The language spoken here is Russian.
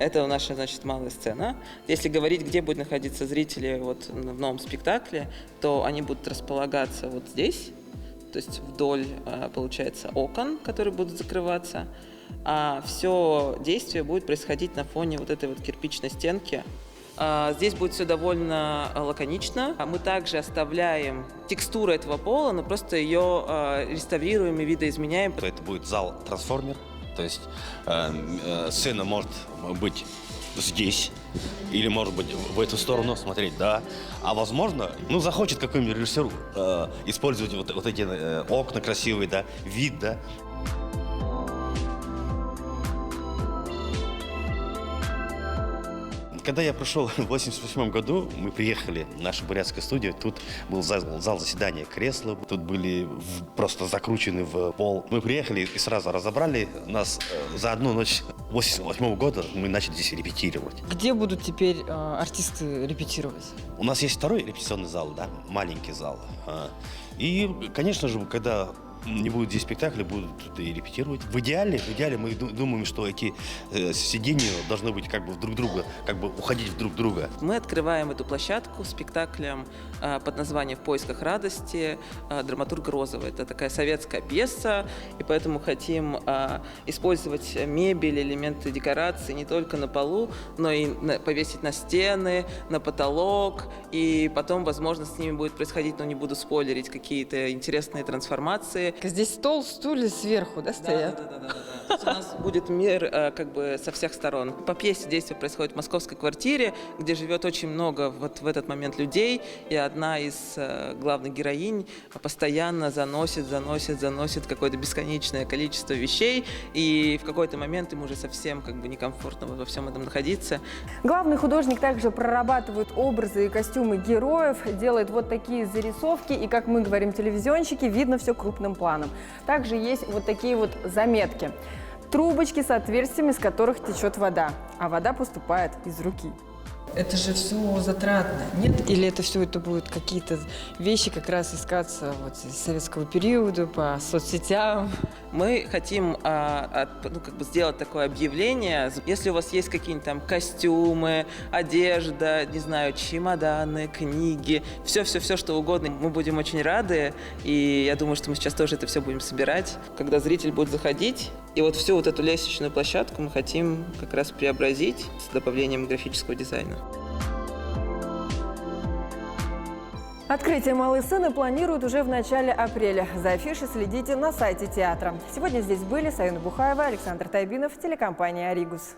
Это наша, значит, малая сцена. Если говорить, где будут находиться зрители вот в новом спектакле, то они будут располагаться вот здесь, то есть вдоль, получается, окон, которые будут закрываться, а все действие будет происходить на фоне вот этой вот кирпичной стенки. Здесь будет все довольно лаконично. Мы также оставляем текстуру этого пола, но просто ее реставрируем и видоизменяем. Это будет зал-трансформер, то есть сцена может быть здесь, или может быть в эту сторону смотреть, да. А возможно, захочет какой-нибудь режиссер использовать вот эти окна красивые, да, вид, да. Когда я пришел в 1988 году, мы приехали в нашу бурятскую студию, тут был зал заседания, кресла, тут были просто закручены в пол. Мы приехали и сразу разобрали нас за одну ночь 1988 года, мы начали здесь репетировать. Где будут теперь артисты репетировать? У нас есть второй репетиционный зал, да, маленький зал. И, конечно же, когда не будет здесь спектакля, будут тут и репетировать. В идеале мы думаем, что эти сиденья должны быть как бы друг друга, как бы уходить в друг друга. Мы открываем эту площадку спектаклем под названием «В поисках радости» драматурга Розова. Это такая советская пьеса, и поэтому хотим использовать мебель, элементы декорации не только на полу, но и повесить на стены, на потолок, и потом, возможно, с ними будет происходить, но не буду спойлерить, какие-то интересные трансформации. Здесь стол, стулья сверху, да, стоят? Да. У нас будет мир как бы со всех сторон. По пьесе действие происходит в московской квартире, где живет очень много вот в этот момент людей, и одна из главных героинь постоянно заносит какое-то бесконечное количество вещей, и в какой-то момент им уже совсем как бы некомфортно во всем этом находиться. Главный художник также прорабатывает образы и костюмы героев, делает вот такие зарисовки, и, как мы говорим, телевизионщики, видно все крупным планом. Также есть вот такие вот заметки. Трубочки с отверстиями, из которых течет вода, а вода поступает из руки. Это же все затратно, нет? Или это все это будут какие-то вещи как раз искаться вот из советского периода по соцсетям? Мы хотим сделать такое объявление. Если у вас есть какие-нибудь там костюмы, одежда, не знаю, чемоданы, книги, все, что угодно, мы будем очень рады. И я думаю, что мы сейчас тоже это все будем собирать. Когда зритель будет заходить, и вот всю вот эту лестничную площадку мы хотим как раз преобразить с добавлением графического дизайна. Открытие малой сцены планируют уже в начале апреля. За афишей следите на сайте театра. Сегодня здесь были Саюна Бухаева, Александр Тайбинов, телекомпания «Аригус».